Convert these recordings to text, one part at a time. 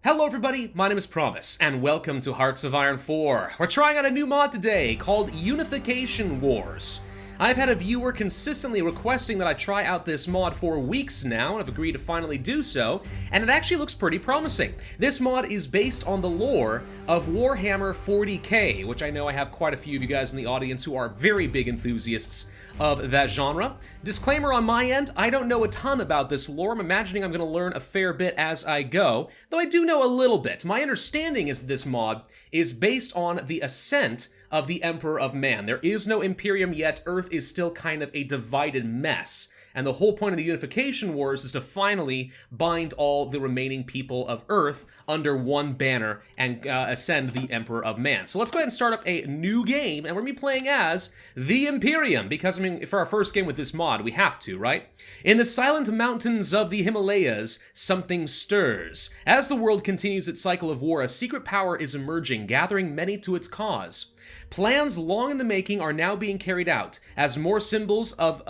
Hello everybody, my name is Pravus, and welcome to Hearts of Iron 4. We're trying out a new mod today called Unification Wars. I've had a viewer consistently requesting that I try out this mod for weeks now, and I've agreed to finally do so, and it actually looks pretty promising. This mod is based on the lore of Warhammer 40k, which I know I have quite a few of you guys in the audience who are very big enthusiasts of that genre. Disclaimer on my end, I don't know a ton about this lore. I'm imagining I'm going to learn a fair bit as I go, though I do know a little bit. My understanding is this mod is based on the ascent of the Emperor of Man. There is no Imperium yet. Earth is still kind of a divided mess. And the whole point of the Unification Wars is to finally bind all the remaining people of Earth under one banner and ascend the Emperor of Man. So let's go ahead and start up a new game, and we're going to be playing as the Imperium, because, I mean, for our first game with this mod, we have to, right? In the silent mountains of the Himalayas, something stirs. As the world continues its cycle of war, a secret power is emerging, gathering many to its cause. Plans long in the making are now being carried out, as more symbols of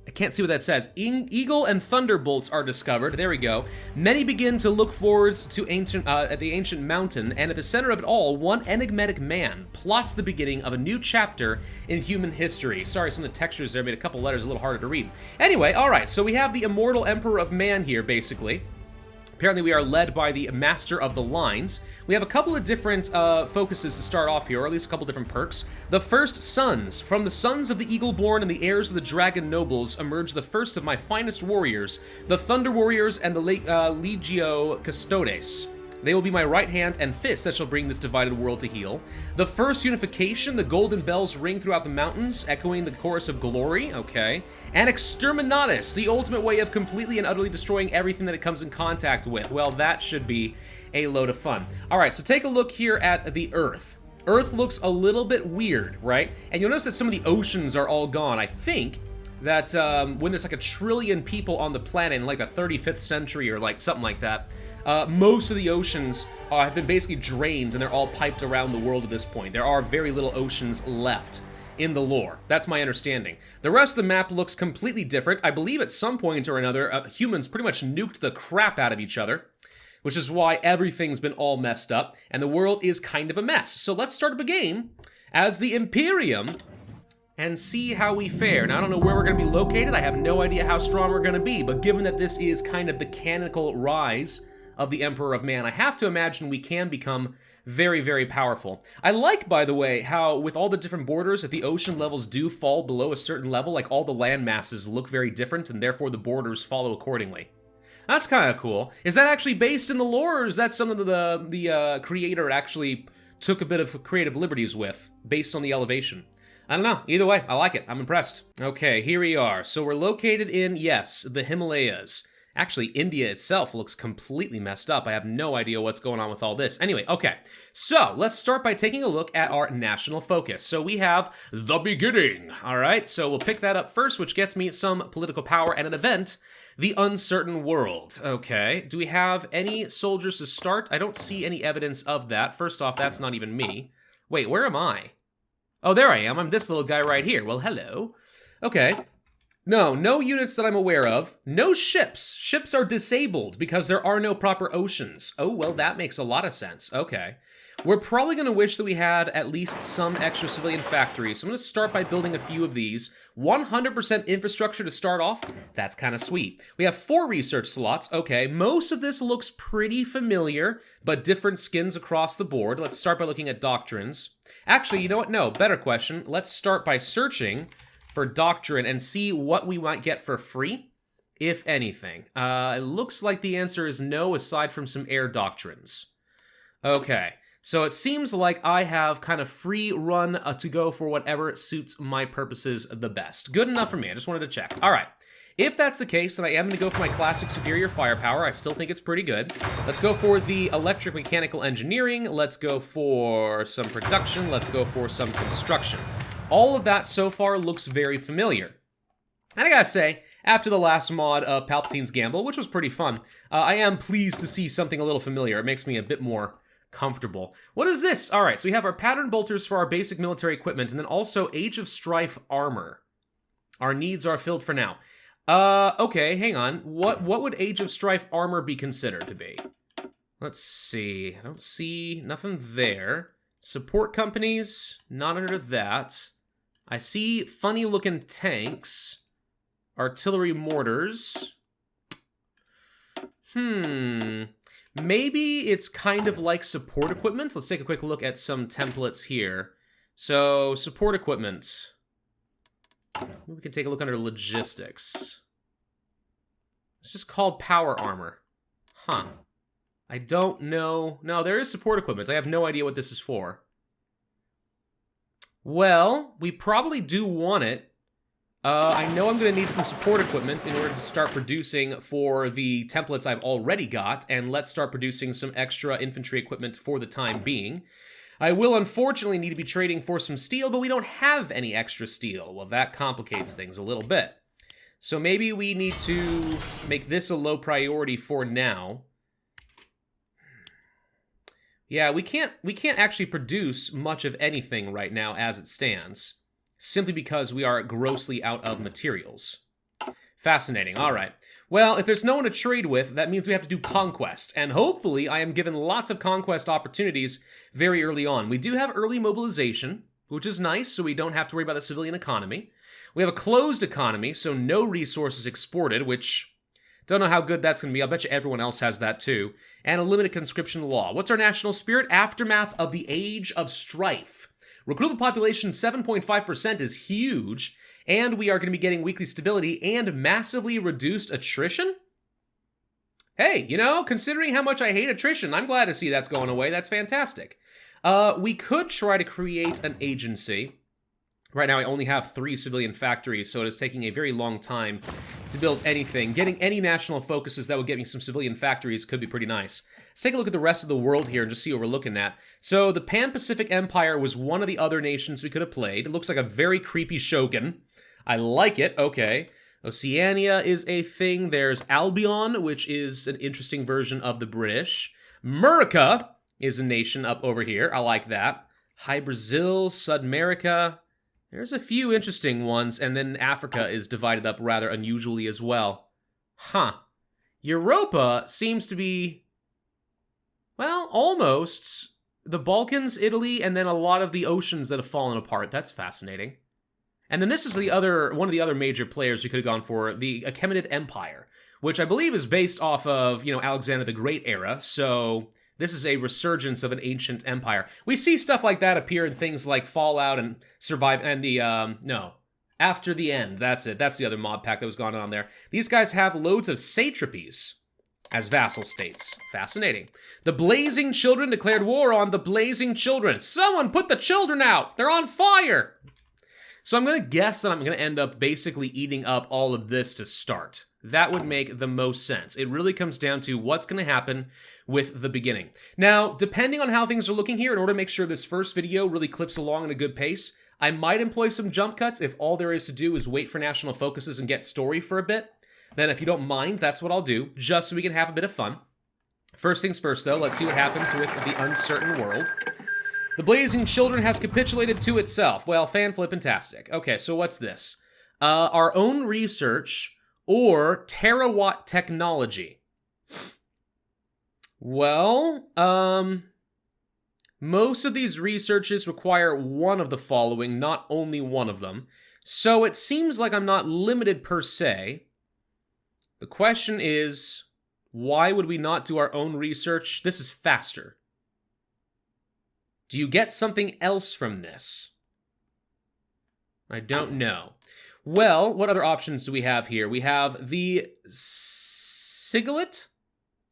I can't see what that says. Eagle and thunderbolts are discovered. There we go. Many begin to look forwards to the ancient mountain, and at the center of it all, one enigmatic man plots the beginning of a new chapter in human history. Sorry, some of the textures there made a couple letters a little harder to read. Anyway, all right, so we have the immortal Emperor of Man here, basically. Apparently we are led by the Master of the Lines. We have a couple of different focuses to start off here, or at least a couple different perks. The first sons. From the sons of the Eagle-born and the heirs of the Dragon Nobles emerge the first of my finest warriors, the Thunder Warriors and the Legio Custodes. They will be my right hand and fist that shall bring this divided world to heel. The first unification, the golden bells ring throughout the mountains, echoing the chorus of glory, okay. And Exterminatus, the ultimate way of completely and utterly destroying everything that it comes in contact with. Well, that should be a load of fun. All right, so take a look here at the Earth. Earth looks a little bit weird, right? And you'll notice that some of the oceans are all gone. I think that when there's like 1 trillion people on the planet in like the 35th century or like something like that, most of the oceans have been basically drained and they're all piped around the world at this point. There are very little oceans left in the lore. That's my understanding. The rest of the map looks completely different. I believe at some point or another, humans pretty much nuked the crap out of each other, which is why everything's been all messed up, and the world is kind of a mess. So let's start up a game as the Imperium and see how we fare. Now, I don't know where we're going to be located. I have no idea how strong we're going to be, but given that this is kind of the canonical rise of the Emperor of Man, I have to imagine we can become very, very powerful. I like, by the way, how with all the different borders, if the ocean levels do fall below a certain level, like all the land masses look very different, and therefore the borders follow accordingly. That's kind of cool. Is that actually based in the lore, or is that something that the creator actually took a bit of creative liberties with, based on the elevation? I don't know. Either way, I like it. I'm impressed. Okay, here we are. So we're located in, yes, the Himalayas. Actually, India itself looks completely messed up. I have no idea what's going on with all this. Anyway, okay. So, let's start by taking a look at our national focus. So we have the beginning, all right? So we'll pick that up first, which gets me some political power and an event, the uncertain world. Okay, do we have any soldiers to start? I don't see any evidence of that. First off, that's not even me. Wait, where am I? Oh, there I am. I'm this little guy right here. Well, hello. Okay. No units that I'm aware of. No ships. Ships are disabled because there are no proper oceans. Oh, well, that makes a lot of sense. Okay. We're probably going to wish that we had at least some extra civilian factories. So I'm going to start by building a few of these. 100% infrastructure to start off. That's kind of sweet. We have 4 research slots. Okay, most of this looks pretty familiar, but different skins across the board. Let's start by looking at doctrines. Actually, you know what? No, better question. Let's start by searching for doctrine and see what we might get for free, if anything. It looks like the answer is no, aside from some air doctrines. Okay, so it seems like I have kind of free run to go for whatever suits my purposes the best. Good enough for me, I just wanted to check. All right, if that's the case, then I am going to go for my classic superior firepower. I still think it's pretty good. Let's go for the electric mechanical engineering. Let's go for some production. Let's go for some construction. All of that so far looks very familiar. And I gotta say, after the last mod of Palpatine's Gamble, which was pretty fun, I am pleased to see something a little familiar. It makes me a bit more comfortable. What is this? All right, so we have our pattern bolters for our basic military equipment, and then also Age of Strife armor. Our needs are filled for now. Okay, hang on. What would Age of Strife armor be considered to be? Let's see. I don't see nothing there. Support companies, not under that. I see funny-looking tanks. Artillery mortars. Maybe it's kind of like support equipment. Let's take a quick look at some templates here. So, support equipment. We can take a look under logistics. It's just called power armor. Huh. I don't know. No, there is support equipment. I have no idea what this is for. Well, we probably do want it. I know I'm going to need some support equipment in order to start producing for the templates I've already got, and let's start producing some extra infantry equipment for the time being. I will unfortunately need to be trading for some steel, but we don't have any extra steel. Well, that complicates things a little bit. So maybe we need to make this a low priority for now. Yeah, we can't actually produce much of anything right now as it stands, simply because we are grossly out of materials. Fascinating. All right. Well, if there's no one to trade with, that means we have to do conquest, and hopefully I am given lots of conquest opportunities very early on. We do have early mobilization, which is nice, so we don't have to worry about the civilian economy. We have a closed economy, so no resources exported, which... don't know how good that's going to be. I'll bet you everyone else has that too. And a limited conscription law. What's our national spirit? Aftermath of the Age of Strife. Recruitable population 7.5% is huge. And we are going to be getting weekly stability and massively reduced attrition? Hey, you know, considering how much I hate attrition, I'm glad to see that's going away. That's fantastic. We could try to create an agency. Right now I only have 3 civilian factories, so it is taking a very long time to build anything. Getting any national focuses that would get me some civilian factories could be pretty nice. Let's take a look at the rest of the world here and just see what we're looking at. So the Pan-Pacific Empire was one of the other nations we could have played. It looks like a very creepy shogun. I like it. Okay. Oceania is a thing. There's Albion, which is an interesting version of the British. Murica is a nation up over here. I like that. High Brazil, Sudamerica. There's a few interesting ones, and then Africa is divided up rather unusually as well. Huh. Europa seems to be, well, almost the Balkans, Italy, and then a lot of the oceans that have fallen apart. That's fascinating. And then this is one of the other major players we could have gone for, the Achaemenid Empire, which I believe is based off of, Alexander the Great era, so... this is a resurgence of an ancient empire. We see stuff like that appear in things like Fallout and Survive, and After the End. That's it. That's the other mod pack that was going on there. These guys have loads of satrapies as vassal states. Fascinating. The Blazing Children declared war on the Blazing Children. Someone put the children out! They're on fire! So I'm going to guess that I'm going to end up basically eating up all of this to start. That would make the most sense. It really comes down to what's going to happen with the beginning. Now, depending on how things are looking here, in order to make sure this first video really clips along at a good pace, I might employ some jump cuts if all there is to do is wait for national focuses and get story for a bit. Then if you don't mind, that's what I'll do, just so we can have a bit of fun. First things first, though, let's see what happens with the uncertain world. The Blazing Children has capitulated to itself. Well, fan-flippantastic. Okay, so what's this? Our own research or terawatt technology. Well, most of these researches require one of the following, not only one of them. So it seems like I'm not limited per se. The question is, why would we not do our own research? This is faster. Do you get something else from this? I don't know. Well, what other options do we have here? We have the Sigillet.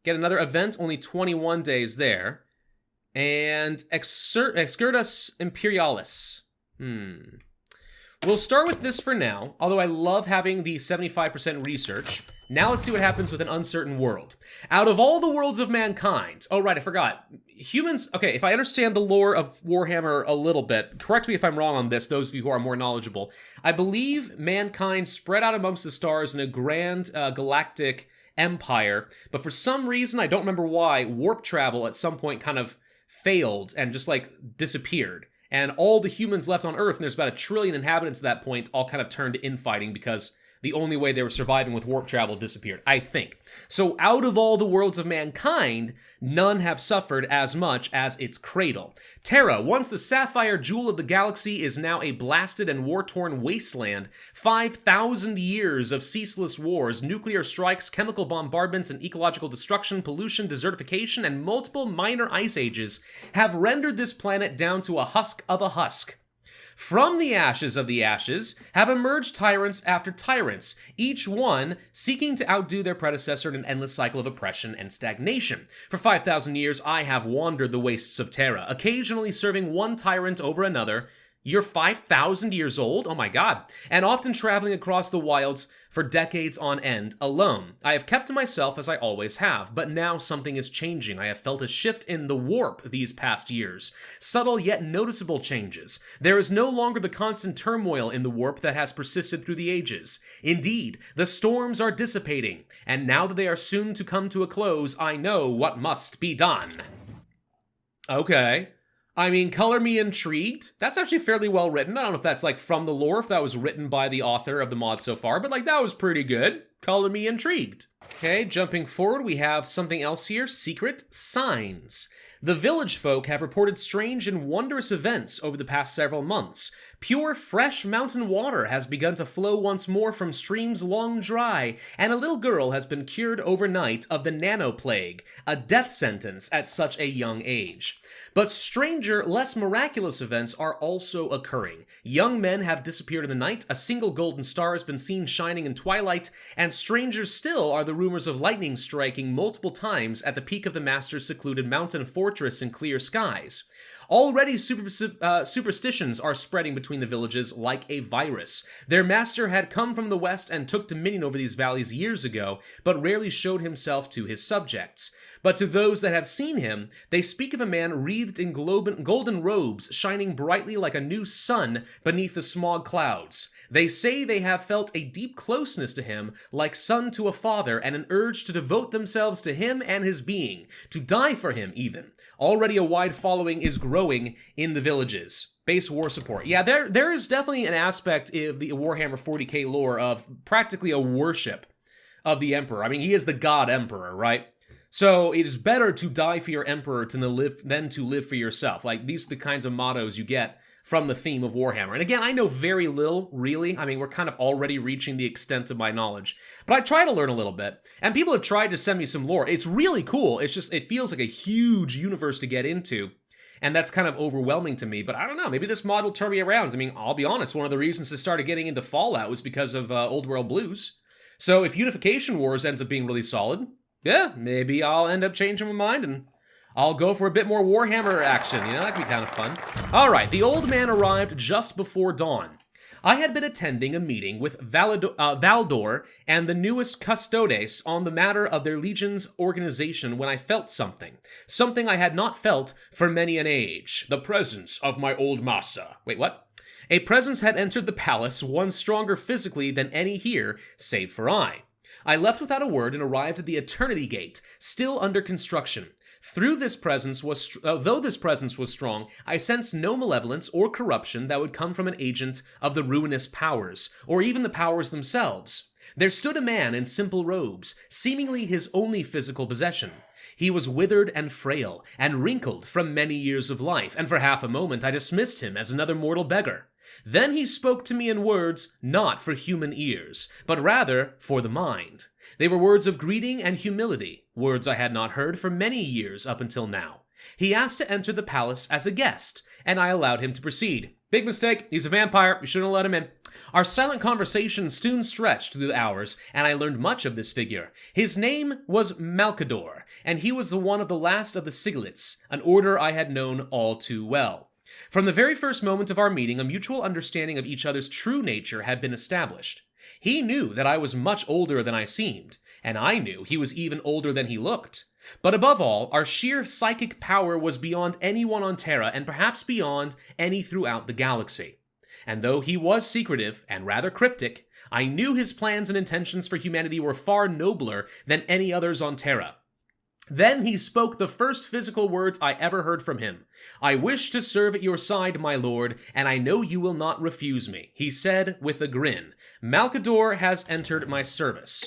Get another event, only 21 days there. And Excurtus Imperialis. We'll start with this for now, although I love having the 75% research. Now let's see what happens with an uncertain world. Out of all the worlds of mankind... oh, right, I forgot. Humans... okay, if I understand the lore of Warhammer a little bit, correct me if I'm wrong on this, those of you who are more knowledgeable. I believe mankind spread out amongst the stars in a grand galactic empire, but for some reason, I don't remember why, warp travel at some point kind of failed and just, disappeared. And all the humans left on Earth, and there's about 1 trillion inhabitants at that point, all kind of turned to infighting because The only way they were surviving with warp travel disappeared, I think. So out of all the worlds of mankind, none have suffered as much as its cradle. Terra, once the sapphire jewel of the galaxy, is now a blasted and war-torn wasteland. 5,000 years of ceaseless wars, nuclear strikes, chemical bombardments, and ecological destruction, pollution, desertification, and multiple minor ice ages have rendered this planet down to a husk of a husk. From the ashes of the ashes have emerged tyrants after tyrants, each one seeking to outdo their predecessor in an endless cycle of oppression and stagnation. For 5,000 years, I have wandered the wastes of Terra, occasionally serving one tyrant over another. You're 5,000 years old? Oh my god. And often traveling across the wilds for decades on end alone. I have kept to myself as I always have, but now something is changing. I have felt a shift in the warp these past years. Subtle yet noticeable changes. There is no longer the constant turmoil in the warp that has persisted through the ages. Indeed, the storms are dissipating, and now that they are soon to come to a close, I know what must be done. Okay. I mean, color me intrigued. That's actually fairly well written. I don't know if that's, like, from the lore, if that was written by the author of the mod so far, but, like, that was pretty good. Color me intrigued. Okay, jumping forward, we have something else here. Secret signs. The village folk have reported strange and wondrous events over the past several months. Pure, fresh mountain water has begun to flow once more from streams long dry, and a little girl has been cured overnight of the nano plague, a death sentence at such a young age. But stranger, less miraculous events are also occurring. Young men have disappeared in the night, a single golden star has been seen shining in twilight, and stranger still are the rumors of lightning striking multiple times at the peak of the Master's secluded mountain fortress in clear skies. Already superstitions are spreading between the villages like a virus. Their master had come from the west and took dominion over these valleys years ago, but rarely showed himself to his subjects. But to those that have seen him, they speak of a man wreathed in golden robes, shining brightly like a new sun beneath the smog clouds. They say they have felt a deep closeness to him, like son to a father, and an urge to devote themselves to him and his being, to die for him even. Already a wide following is growing in the villages. Base war support. Yeah, there is definitely an aspect of the Warhammer 40k lore of practically a worship of the Emperor. I mean, he is the god Emperor, right? So it is better to die for your Emperor than to live for yourself. Like, these are the kinds of mottos you get from the theme of Warhammer. And again, I know very little, really. I mean, we're kind of already reaching the extent of my knowledge. But I try to learn a little bit. And people have tried to send me some lore. It's really cool. It's just, it feels like a huge universe to get into. And that's kind of overwhelming to me. But I don't know, maybe this mod will turn me around. I mean, I'll be honest, one of the reasons I started getting into Fallout was because of Old World Blues. So if Unification Wars ends up being really solid, yeah, maybe I'll end up changing my mind and I'll go for a bit more Warhammer action. You know, that could be kind of fun. Alright, the old man arrived just before dawn. I had been attending a meeting with Valdor and the newest Custodes on the matter of their legion's organization when I felt something. Something I had not felt for many an age. The presence of my old master. Wait, what? A presence had entered the palace, one stronger physically than any here, save for I. I left without a word and arrived at the Eternity Gate, still under construction. Though this presence was strong, I sensed no malevolence or corruption that would come from an agent of the ruinous powers, or even the powers themselves. There stood a man in simple robes, seemingly his only physical possession. He was withered and frail, and wrinkled from many years of life, and for half a moment I dismissed him as another mortal beggar. Then he spoke to me in words not for human ears, but rather for the mind. They were words of greeting and humility, words I had not heard for many years up until now. He asked to enter the palace as a guest, and I allowed him to proceed. Big mistake, he's a vampire, we shouldn't have let him in. Our silent conversation soon stretched through the hours, and I learned much of this figure. His name was Malcador, and he was the one of the last of the Siglets, an order I had known all too well. From the very first moment of our meeting, a mutual understanding of each other's true nature had been established. He knew that I was much older than I seemed, and I knew he was even older than he looked. But above all, our sheer psychic power was beyond anyone on Terra, and perhaps beyond any throughout the galaxy. And though he was secretive and rather cryptic, I knew his plans and intentions for humanity were far nobler than any others on Terra. Then he spoke the first physical words I ever heard from him. "I wish to serve at your side, my lord, and I know you will not refuse me," he said with a grin. "Malcador has entered my service."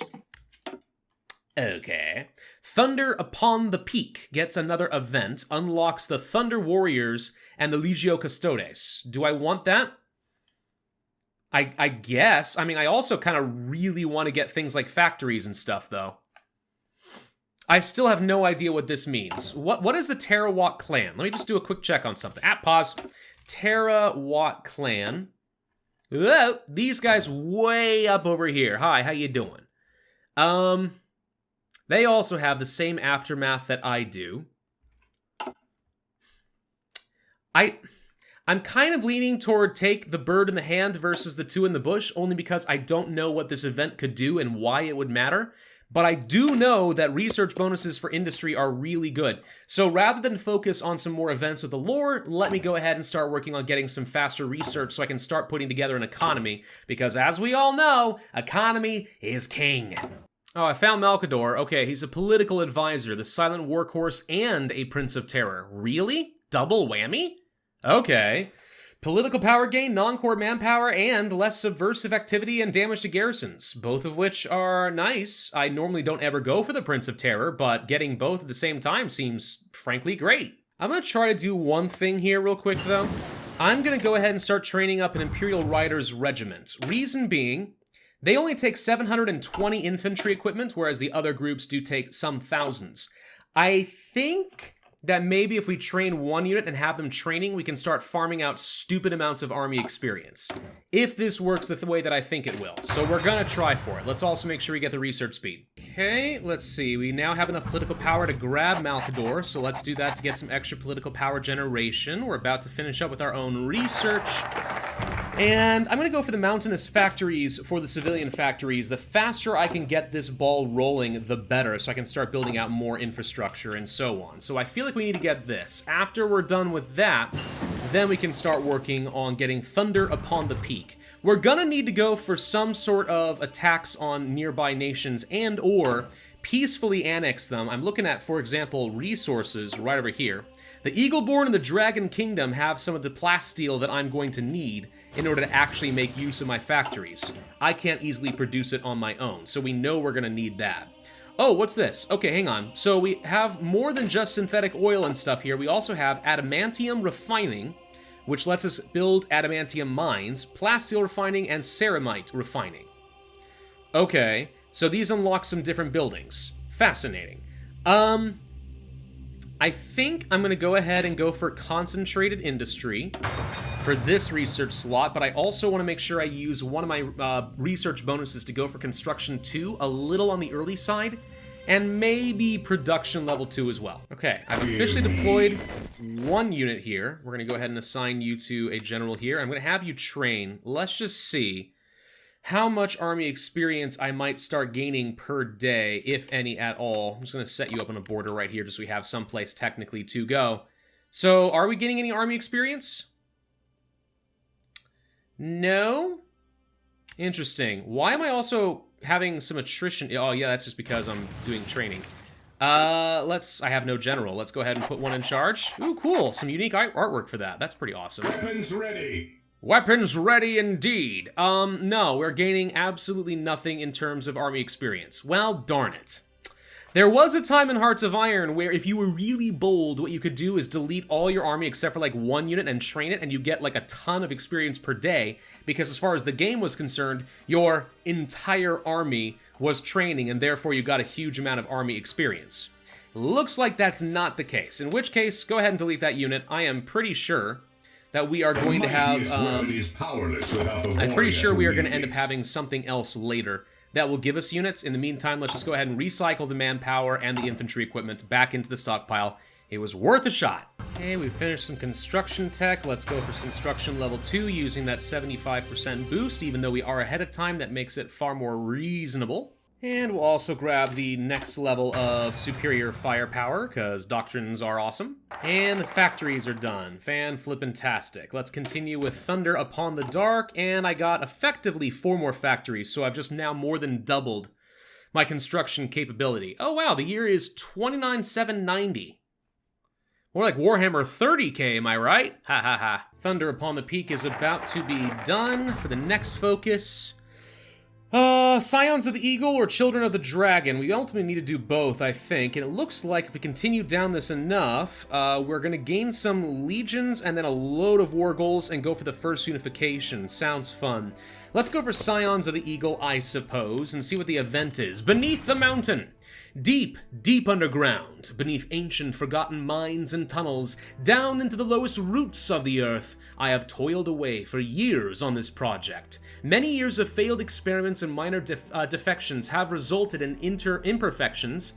Okay. Thunder Upon the Peak gets another event, unlocks the Thunder Warriors and the Legio Custodes. Do I want that? I guess. I mean, I also kind of really want to get things like factories and stuff, though. I still have no idea what this means. What is the Terra clan? Let me just do a quick check on something. Pause. Terra clan. Whoa, these guys way up over here. Hi, how you doing? They also have the same aftermath that I do. I'm kind of leaning toward take the bird in the hand versus the two in the bush, only because I don't know what this event could do and why it would matter. But I do know that research bonuses for industry are really good. So rather than focus on some more events with the lore, let me go ahead and start working on getting some faster research so I can start putting together an economy. Because as we all know, economy is king. Oh, I found Malcador. Okay, he's a political advisor, the silent workhorse, and a Prince of Terror. Really? Double whammy? Okay. Political power gain, non-core manpower, and less subversive activity and damage to garrisons, both of which are nice. I normally don't ever go for the Prince of Terror, but getting both at the same time seems, frankly, great. I'm going to try to do one thing here real quick, though. I'm going to go ahead and start training up an Imperial Riders Regiment. Reason being, they only take 720 infantry equipment, whereas the other groups do take some thousands. I think that maybe if we train one unit and have them training, we can start farming out stupid amounts of army experience. If this works the way that I think it will. So we're gonna try for it. Let's also make sure we get the research speed. Okay, let's see. We now have enough political power to grab Malcador, so let's do that to get some extra political power generation. We're about to finish up with our own research. And I'm going to go for the mountainous factories for the civilian factories. The faster I can get this ball rolling, the better, so I can start building out more infrastructure and so on. So I feel like we need to get this. After we're done with that, then we can start working on getting Thunder Upon the Peak. We're going to need to go for some sort of attacks on nearby nations and or peacefully annex them. I'm looking at, for example, resources right over here. The Eagleborn and the Dragon Kingdom have some of the plasteel that I'm going to need in order to actually make use of my factories. I can't easily produce it on my own, so we know we're going to need that. Oh, what's this? Okay, hang on. So we have more than just synthetic oil and stuff here. We also have adamantium refining, which lets us build adamantium mines, plasteel refining, and ceramite refining. Okay, so these unlock some different buildings. Fascinating. I think I'm going to go ahead and go for concentrated industry for this research slot, but I also want to make sure I use one of my research bonuses to go for construction 2, a little on the early side, and maybe production level 2 as well. Okay, I've officially deployed one unit here. We're going to go ahead and assign you to a general here. I'm going to have you train. Let's just see how much army experience I might start gaining per day, if any at all. I'm just going to set you up on a border right here just so we have someplace technically to go. So, are we getting any army experience? No? Interesting. Why am I also having some attrition? Oh, yeah, that's just because I'm doing training. I have no general. Let's go ahead and put one in charge. Ooh, cool. Some unique artwork for that. That's pretty awesome. Weapons ready. Weapons ready indeed. No, we're gaining absolutely nothing in terms of army experience. Well, darn it. There was a time in Hearts of Iron where if you were really bold, what you could do is delete all your army except for like one unit and train it, and you get like a ton of experience per day, because as far as the game was concerned, your entire army was training, and therefore you got a huge amount of army experience. Looks like that's not the case, in which case, go ahead and delete that unit. I am pretty sure that we are going to have, I'm pretty sure we are going to end up having something else later that will give us units. In the meantime, let's just go ahead and recycle the manpower and the infantry equipment back into the stockpile. It was worth a shot. Okay, we finished some construction tech. Let's go for construction level 2 using that 75% boost, even though we are ahead of time. That makes it far more reasonable. And we'll also grab the next level of superior firepower, because doctrines are awesome. And the factories are done. Fan-flippin-tastic. Let's continue with Thunder Upon the Dark, and I got effectively 4 more factories, so I've just now more than doubled my construction capability. Oh wow, the year is 29,790. More like Warhammer 30k, am I right? Ha ha ha. Thunder Upon the Peak is about to be done for the next focus. Scions of the Eagle or Children of the Dragon? We ultimately need to do both, I think, and it looks like if we continue down this enough, we're going to gain some legions and then a load of war goals and go for the first unification. Sounds fun. Let's go for Scions of the Eagle, I suppose, and see what the event is. Beneath the mountain! Deep, deep underground, beneath ancient forgotten mines and tunnels, down into the lowest roots of the earth, I have toiled away for years on this project. Many years of failed experiments and minor defections have resulted in imperfections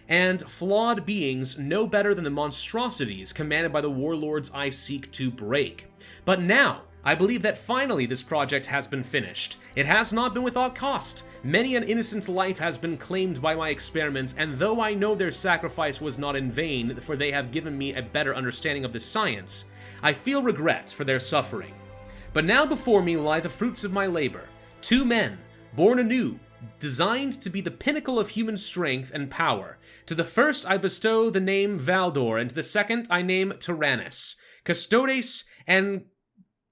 and flawed beings no better than the monstrosities commanded by the warlords I seek to break. But now, I believe that finally this project has been finished. It has not been without cost. Many an innocent life has been claimed by my experiments, and though I know their sacrifice was not in vain, for they have given me a better understanding of the science, I feel regret for their suffering. But now before me lie the fruits of my labor. 2 men, born anew, designed to be the pinnacle of human strength and power. To the first I bestow the name Valdor, and to the second I name Tyrannus, Custodes, and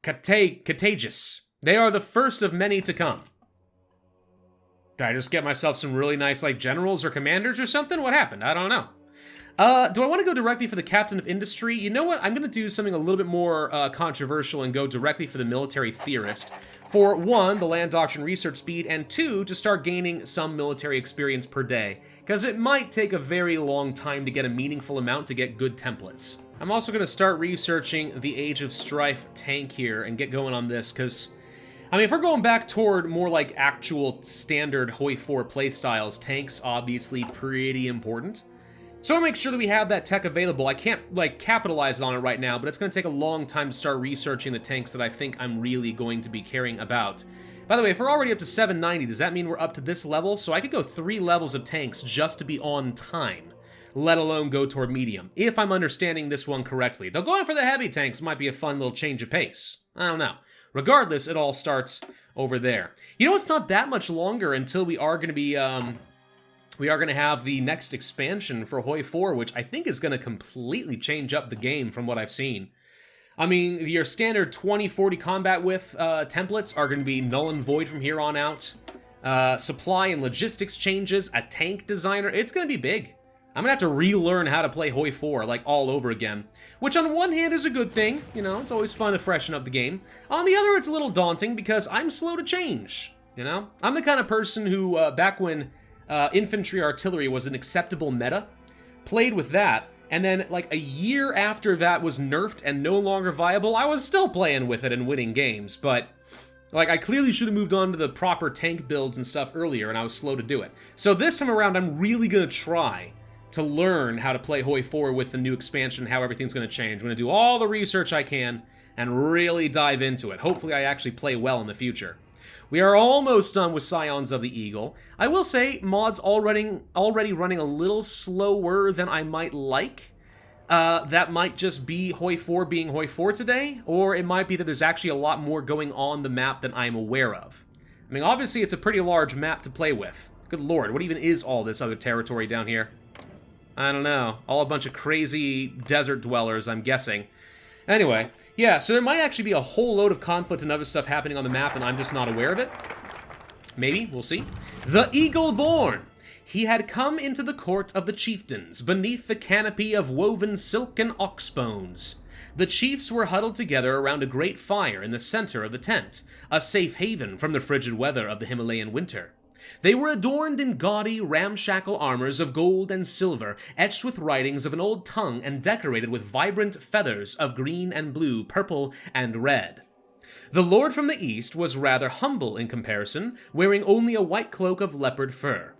Catagus. They are the first of many to come. Did I just get myself some really nice, like, generals or commanders or something? What happened? I don't know. Do I want to go directly for the Captain of Industry? You know what? I'm going to do something a little bit more controversial and go directly for the Military Theorist. For 1, the land doctrine research speed, and 2, to start gaining some military experience per day, because it might take a very long time to get a meaningful amount to get good templates. I'm also going to start researching the Age of Strife tank here and get going on this, because, I mean, if we're going back toward more like actual standard HoI4 playstyles, tanks obviously pretty important. So I'll make sure that we have that tech available. I can't, like, capitalize on it right now, but it's going to take a long time to start researching the tanks that I think I'm really going to be caring about. By the way, if we're already up to 790, does that mean we're up to this level? So I could go 3 levels of tanks just to be on time, let alone go toward medium, if I'm understanding this one correctly. Though going for the heavy tanks might be a fun little change of pace. I don't know. Regardless, it all starts over there. You know, it's not that much longer until we are going to be, we are going to have the next expansion for HoI4, which I think is going to completely change up the game from what I've seen. I mean, your standard 20-40 combat width templates are going to be null and void from here on out. Supply and logistics changes, a tank designer, it's going to be big. I'm going to have to relearn how to play HoI4, like, all over again. Which on one hand is a good thing, you know, it's always fun to freshen up the game. On the other, it's a little daunting because I'm slow to change, you know? I'm the kind of person who, back when infantry artillery was an acceptable meta, played with that, and then, like, a year after that was nerfed and no longer viable, I was still playing with it and winning games, but, like, I clearly should have moved on to the proper tank builds and stuff earlier, and I was slow to do it. So this time around, I'm really gonna try to learn how to play HoI4 with the new expansion, how everything's gonna change. I'm gonna do all the research I can and really dive into it. Hopefully I actually play well in the future. We are almost done with Scions of the Eagle. I will say, mods already running a little slower than I might like. That might just be HoI4 being HoI4 today, or it might be that there's actually a lot more going on the map than I'm aware of. I mean, obviously it's a pretty large map to play with. Good lord, what even is all this other territory down here? I don't know. All a bunch of crazy desert dwellers, I'm guessing. Anyway, yeah, so there might actually be a whole load of conflict and other stuff happening on the map, and I'm just not aware of it. Maybe, we'll see. The Eagle Born! He had come into the court of the chieftains, beneath the canopy of woven silk and ox bones. The chiefs were huddled together around a great fire in the center of the tent, a safe haven from the frigid weather of the Himalayan winter. They were adorned in gaudy, ramshackle armors of gold and silver, etched with writings of an old tongue and decorated with vibrant feathers of green and blue, purple and red. The lord from the east was rather humble in comparison, wearing only a white cloak of leopard fur.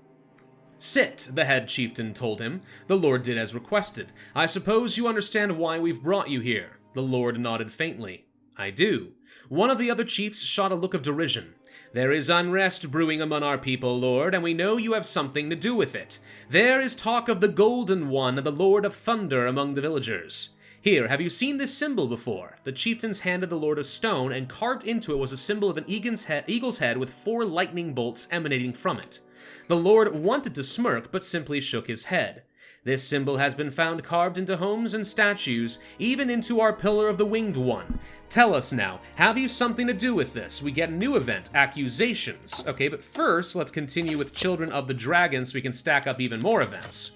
"Sit," the head chieftain told him. The lord did as requested. "I suppose you understand why we've brought you here." The lord nodded faintly. "I do." One of the other chiefs shot a look of derision. "There is unrest brewing among our people, Lord, and we know you have something to do with it. There is talk of the Golden One and the Lord of Thunder among the villagers. Here, have you seen this symbol before?" The chieftains handed the lord a stone, and carved into it was a symbol of an eagle's head with 4 lightning bolts emanating from it. The Lord wanted to smirk, but simply shook his head. This symbol has been found carved into homes and statues, even into our Pillar of the Winged One. Tell us now, have you something to do with this? We get a new event, Accusations. Okay, but first, let's continue with Children of the Dragon so we can stack up even more events.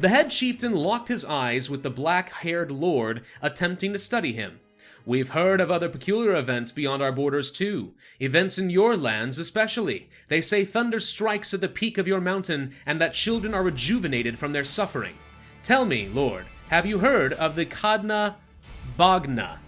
The head chieftain locked his eyes with the black-haired lord, attempting to study him. We've heard of other peculiar events beyond our borders too. Events in your lands especially. They say thunder strikes at the peak of your mountain and that children are rejuvenated from their suffering. Tell me, Lord, have you heard of the Kadna Bagna?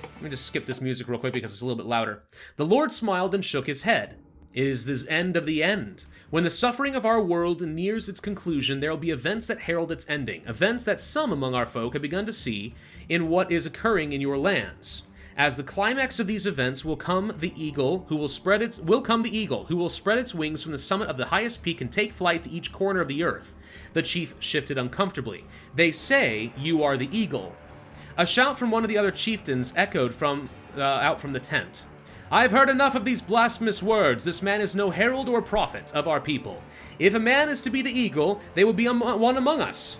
Let me just skip this music real quick because it's a little bit louder. The Lord smiled and shook his head. It is this end of the end. When the suffering of our world nears its conclusion, there will be events that herald its ending, events that some among our folk have begun to see in what is occurring in your lands. As the climax of these events will come the eagle who will spread its wings from the summit of the highest peak and take flight to each corner of the earth. The chief shifted uncomfortably. They say you are the eagle. A shout from one of the other chieftains echoed out from the tent. I've heard enough of these blasphemous words. This man is no herald or prophet of our people. If a man is to be the eagle, they will be one among us.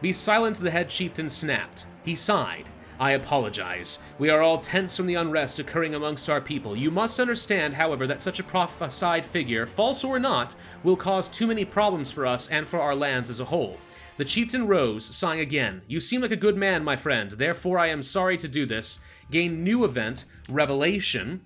Be silent, the head chieftain snapped. He sighed. I apologize. We are all tense from the unrest occurring amongst our people. You must understand, however, that such a prophesied figure, false or not, will cause too many problems for us and for our lands as a whole. The chieftain rose, sighing again. You seem like a good man, my friend. Therefore, I am sorry to do this. Gain new event, Revelation.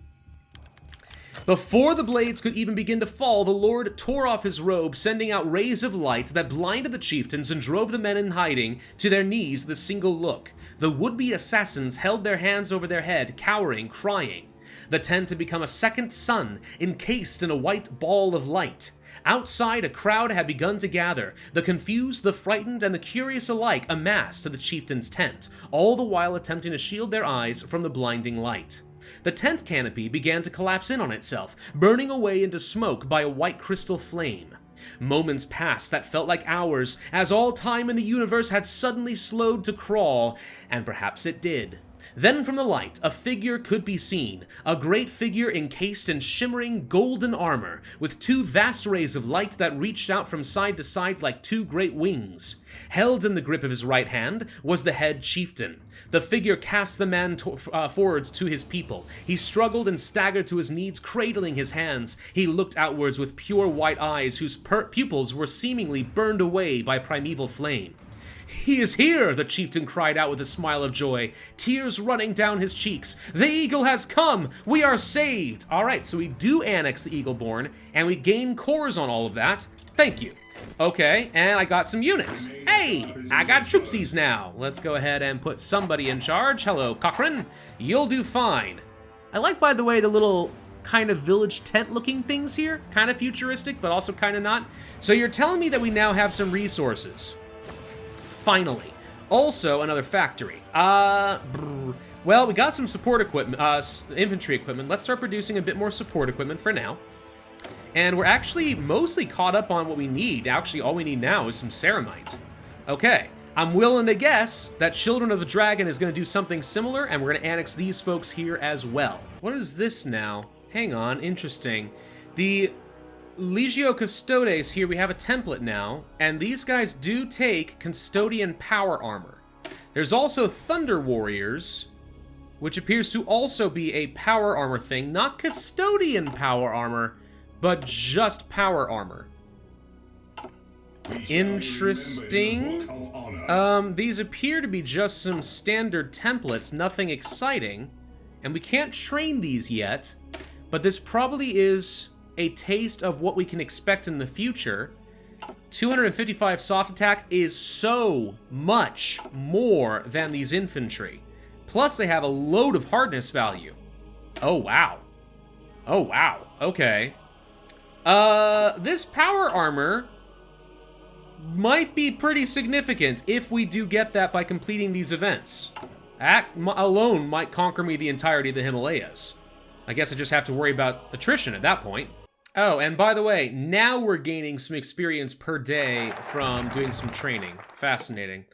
Before the blades could even begin to fall, the Lord tore off his robe, sending out rays of light that blinded the chieftains and drove the men in hiding to their knees with a single look. The would-be assassins held their hands over their head, cowering, crying. The tent had become a second sun, encased in a white ball of light. Outside, a crowd had begun to gather. The confused, the frightened, and the curious alike amassed to the chieftain's tent, all the while attempting to shield their eyes from the blinding light. The tent canopy began to collapse in on itself, burning away into smoke by a white crystal flame. Moments passed that felt like hours, as all time in the universe had suddenly slowed to crawl, and perhaps it did. Then from the light, a figure could be seen, a great figure encased in shimmering golden armor, with two vast rays of light that reached out from side to side like two great wings. Held in the grip of his right hand was the head chieftain. The figure cast the man forwards to his people. He struggled and staggered to his knees, cradling his hands. He looked outwards with pure white eyes whose pupils were seemingly burned away by primeval flame. He is here, the chieftain cried out with a smile of joy, tears running down his cheeks. The eagle has come! We are saved! Alright, so we do annex the Eagleborn, and we gain cores on all of that. Thank you. Okay, and I got some units. Hey, I got troopsies now. Let's go ahead and put somebody in charge. Hello, Cochrane. You'll do fine. I like, by the way, the little kind of village tent-looking things here. Kind of futuristic, but also kind of not. So you're telling me that we now have some resources. Finally. Also, another factory. Well, we got some support equipment, infantry equipment. Let's start producing a bit more support equipment for now. And we're actually mostly caught up on what we need. Actually, all we need now is some ceramides. Okay, I'm willing to guess that Children of the Dragon is going to do something similar, and we're going to annex these folks here as well. What is this now? Hang on, interesting. The Legio Custodes here, we have a template now, and these guys do take Custodian power armor. There's also Thunder Warriors, which appears to also be a power armor thing, not Custodian power armor, but just power armor. Interesting. These appear to be just some standard templates, nothing exciting, and we can't train these yet, but this probably is a taste of what we can expect in the future. 255 soft attack is so much more than these infantry. Plus, they have a load of hardness value. Oh, wow. Oh, wow. Okay. This power armor might be pretty significant if we do get that by completing these events. That alone might conquer me the entirety of the Himalayas. I guess I just have to worry about attrition at that point. Oh, and by the way, now we're gaining some experience per day from doing some training. Fascinating.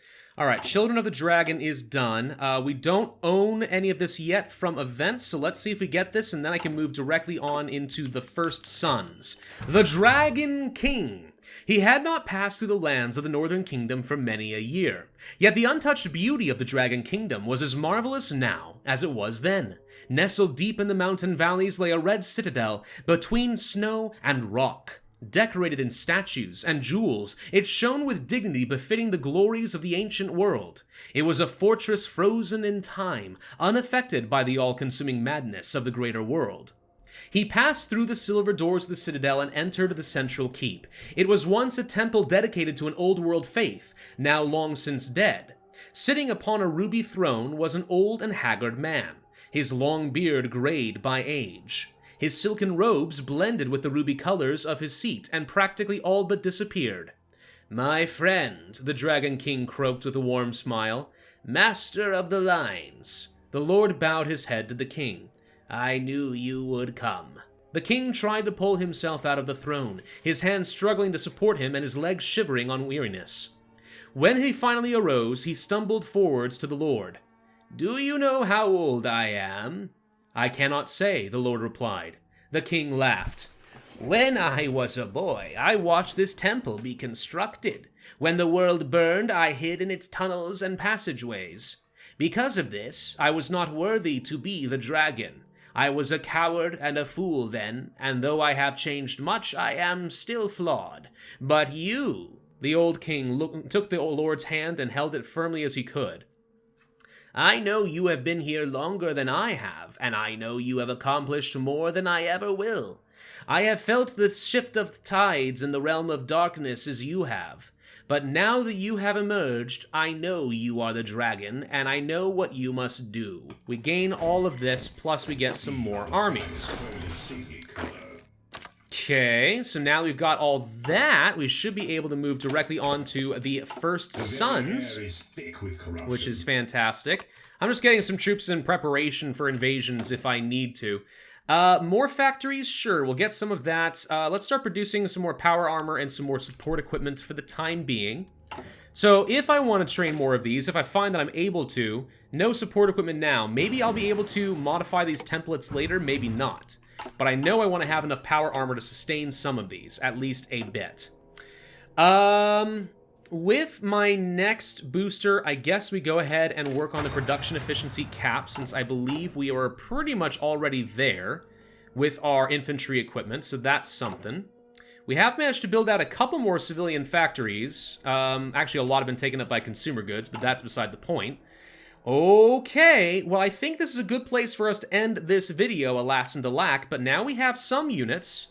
Alright, Children of the Dragon is done. We don't own any of this yet from events, so let's see if we get this, and then I can move directly on into the First Sons. The Dragon King. He had not passed through the lands of the Northern Kingdom for many a year. Yet the untouched beauty of the Dragon Kingdom was as marvelous now as it was then. Nestled deep in the mountain valleys lay a red citadel between snow and rock. Decorated in statues and jewels, it shone with dignity befitting the glories of the ancient world. It was a fortress frozen in time, unaffected by the all-consuming madness of the greater world. He passed through the silver doors of the citadel and entered the central keep. It was once a temple dedicated to an old-world faith, now long since dead. Sitting upon a ruby throne was an old and haggard man, his long beard grayed by age. His silken robes blended with the ruby colors of his seat and practically all but disappeared. "My friend," the Dragon King croaked with a warm smile, "Master of the Lines." The Lord bowed his head to the king. "I knew you would come." The king tried to pull himself out of the throne, his hands struggling to support him and his legs shivering on weariness. When he finally arose, he stumbled forwards to the Lord. "Do you know how old I am?" "I cannot say," the Lord replied. The king laughed. "When I was a boy, I watched this temple be constructed. When the world burned, I hid in its tunnels and passageways. Because of this, I was not worthy to be the dragon. I was a coward and a fool then, and though I have changed much, I am still flawed. But you..." The old king took the Lord's hand and held it firmly as he could. "I know you have been here longer than I have, and I know you have accomplished more than I ever will. I have felt the shift of tides in the realm of darkness as you have. But now that you have emerged, I know you are the dragon, and I know what you must do." We gain all of this, plus we get some more armies. Okay, so now we've got all that, we should be able to move directly on to the First Sons, which is fantastic. I'm just getting some troops in preparation for invasions if I need to. More factories? Sure, we'll get some of that. Let's start producing some more power armor and some more support equipment for the time being. So if I want to train more of these, if I find that I'm able to, no support equipment now, maybe I'll be able to modify these templates later, maybe not. But I know I want to have enough power armor to sustain some of these, at least a bit. With my next booster, I guess we go ahead and work on the production efficiency cap, since I believe we are pretty much already there with our infantry equipment, so that's something. We have managed to build out a couple more civilian factories. Actually, a lot have been taken up by consumer goods, but that's beside the point. Okay, well, I think this is a good place for us to end this video, alas and alack, but now we have some units,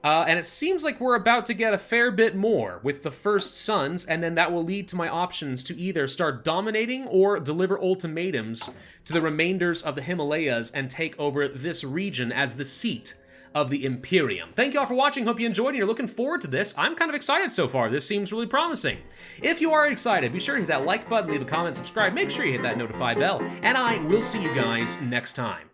and it seems like we're about to get a fair bit more with the First Sons, and then that will lead to my options to either start dominating or deliver ultimatums to the remainders of the Himalayas and take over this region as the seat of the Imperium. Thank you all for watching. Hope you enjoyed and you're looking forward to this. I'm kind of excited so far. This seems really promising. If you are excited, be sure to hit that like button, leave a comment, subscribe, make sure you hit that notify bell, and I will see you guys next time.